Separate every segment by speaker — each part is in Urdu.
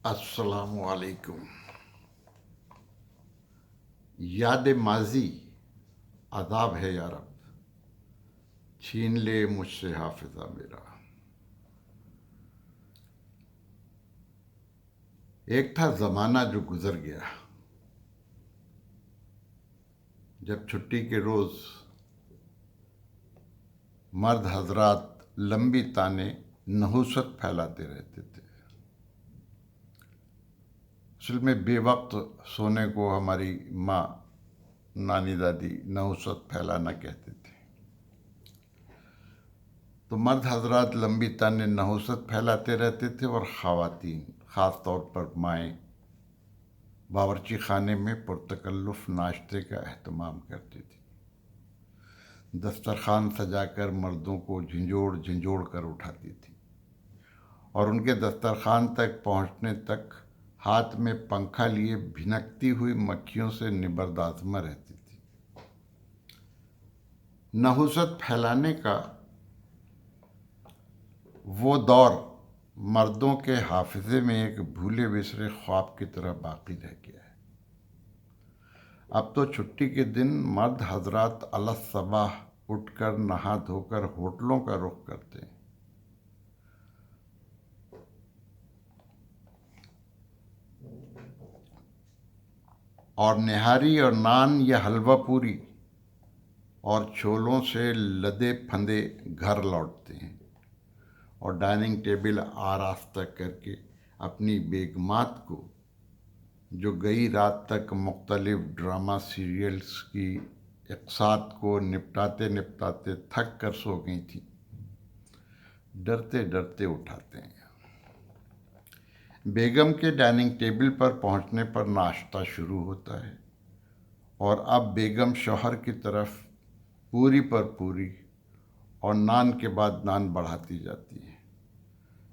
Speaker 1: السلام علیکم۔ یاد ماضی عذاب ہے یا رب، چھین لے مجھ سے حافظہ میرا۔ ایک تھا زمانہ جو گزر گیا، جب چھٹی کے روز مرد حضرات لمبی تانے نحوست پھیلاتے رہتے تھے۔ اصل میں بے وقت سونے کو ہماری ماں نانی دادی نحوست پھیلانا کہتے تھے۔ تو مرد حضرات لمبی تانے نحوست پھیلاتے رہتے تھے، اور خواتین خاص طور پر مائیں باورچی خانے میں پرتکلف ناشتے کا اہتمام کرتی تھی، دسترخوان سجا کر مردوں کو جھنجھوڑ جھنجھوڑ کر اٹھاتی تھی، اور ان کے دسترخوان تک پہنچنے تک ہاتھ میں پنکھا لیے بھنکتی ہوئی مکھیوں سے نبردآزما رہتی تھی۔ نحوست پھیلانے کا وہ دور مردوں کے حافظے میں ایک بھولے بسرے خواب کی طرح باقی رہ گیا ہے۔ اب تو چھٹی کے دن مرد حضرات الصباح اٹھ کر نہا دھو کر ہوٹلوں کا رخ کرتے ہیں، اور نہاری اور نان یا حلوہ پوری اور چھولوں سے لدے پھندے گھر لوٹتے ہیں، اور ڈائننگ ٹیبل آراستہ کر کے اپنی بیگمات کو، جو گئی رات تک مختلف ڈرامہ سیریلز کی اقساط کو نپٹاتے نپٹاتے تھک کر سو گئی تھیں، ڈرتے ڈرتے اٹھاتے ہیں۔ بیگم کے ڈائننگ ٹیبل پر پہنچنے پر ناشتہ شروع ہوتا ہے، اور اب بیگم شوہر کی طرف پوری پر پوری اور نان کے بعد نان بڑھاتی جاتی ہے۔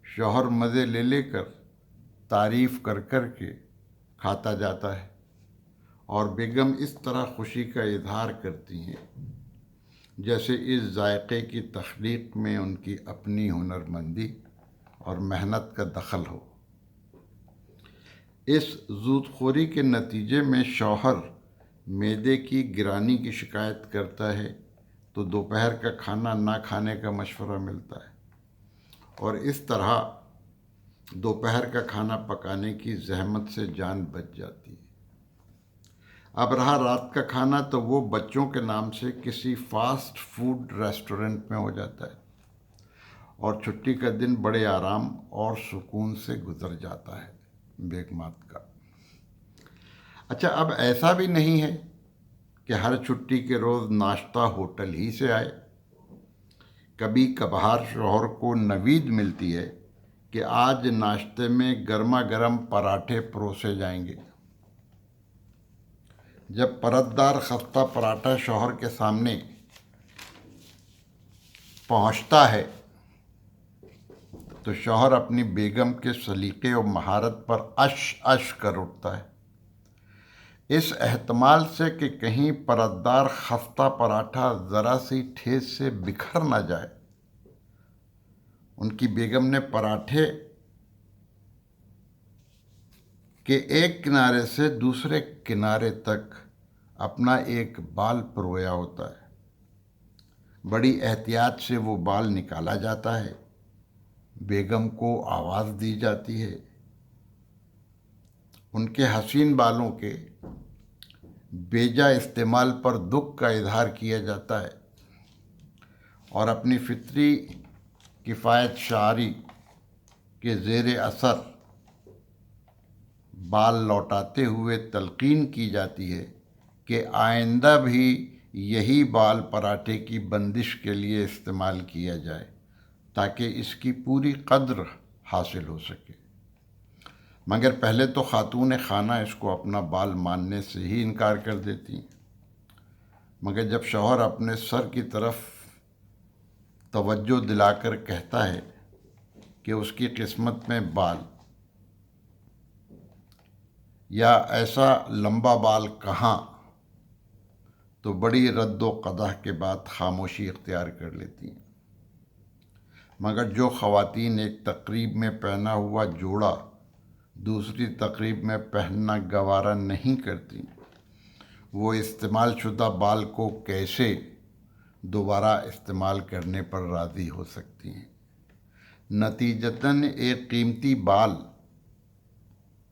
Speaker 1: شوہر مزے لے لے کر تعریف کر کر کے کھاتا جاتا ہے، اور بیگم اس طرح خوشی کا اظہار کرتی ہیں جیسے اس ذائقے کی تخلیق میں ان کی اپنی ہنرمندی اور محنت کا دخل ہو۔ اس زود خوری کے نتیجے میں شوہر معدے کی گرانی کی شکایت کرتا ہے، تو دوپہر کا کھانا نہ کھانے کا مشورہ ملتا ہے، اور اس طرح دوپہر کا کھانا پکانے کی زحمت سے جان بچ جاتی ہے۔ اب رہا رات کا کھانا، تو وہ بچوں کے نام سے کسی فاسٹ فوڈ ریسٹورنٹ میں ہو جاتا ہے، اور چھٹی کا دن بڑے آرام اور سکون سے گزر جاتا ہے بیگمات کا۔ اچھا، اب ایسا بھی نہیں ہے کہ ہر چھٹی کے روز ناشتہ ہوٹل ہی سے آئے۔ کبھی کبھار شوہر کو نوید ملتی ہے کہ آج ناشتے میں گرما گرم پراٹھے پروسے جائیں گے۔ جب پرتدار خستہ پراٹھا شوہر کے سامنے پہنچتا ہے تو شوہر اپنی بیگم کے سلیقے و مہارت پر اش اش کر اٹھتا ہے، اس احتمال سے کہ کہیں پرتدار خستہ پراٹھا ذرا سی ٹھیس سے بکھر نہ جائے۔ ان کی بیگم نے پراٹھے کے ایک کنارے سے دوسرے کنارے تک اپنا ایک بال پرویا ہوتا ہے۔ بڑی احتیاط سے وہ بال نکالا جاتا ہے، بیگم کو آواز دی جاتی ہے، ان کے حسین بالوں کے بیجا استعمال پر دکھ کا اظہار کیا جاتا ہے، اور اپنی فطری کفایت شعاری کے زیر اثر بال لوٹاتے ہوئے تلقین کی جاتی ہے کہ آئندہ بھی یہی بال پراٹھے کی بندش کے لیے استعمال کیا جائے، تاکہ اس کی پوری قدر حاصل ہو سکے۔ مگر پہلے تو خاتون خانہ اس کو اپنا بال ماننے سے ہی انکار کر دیتی ہیں، مگر جب شوہر اپنے سر کی طرف توجہ دلا کر کہتا ہے کہ اس کی قسمت میں بال یا ایسا لمبا بال کہاں، تو بڑی رد و قدح کے بعد خاموشی اختیار کر لیتی ہیں۔ مگر جو خواتین ایک تقریب میں پہنا ہوا جوڑا دوسری تقریب میں پہننا گوارا نہیں کرتی، وہ استعمال شدہ بال کو کیسے دوبارہ استعمال کرنے پر راضی ہو سکتی ہیں؟ نتیجتاً ایک قیمتی بال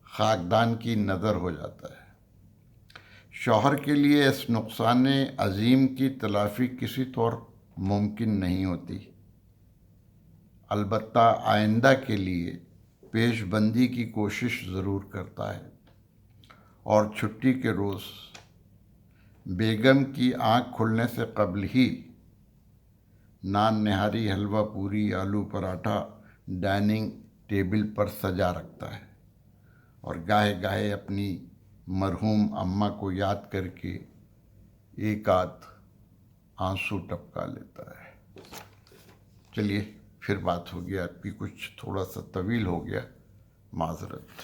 Speaker 1: خاکدان کی نظر ہو جاتا ہے۔ شوہر کے لیے اس نقصان عظیم کی تلافی کسی طور ممکن نہیں ہوتی، البتہ آئندہ کے لیے پیش بندی کی کوشش ضرور کرتا ہے، اور چھٹی کے روز بیگم کی آنکھ کھلنے سے قبل ہی نان نہاری، حلوہ پوری، آلو پراٹھا ڈائننگ ٹیبل پر سجا رکھتا ہے، اور گاہے گاہے اپنی مرحوم اماں کو یاد کر کے ایک آدھ آنسو ٹپکا لیتا ہے۔ چلیے پھر بات ہو گیا، آپ کی کچھ تھوڑا سا طویل ہو گیا، معذرت۔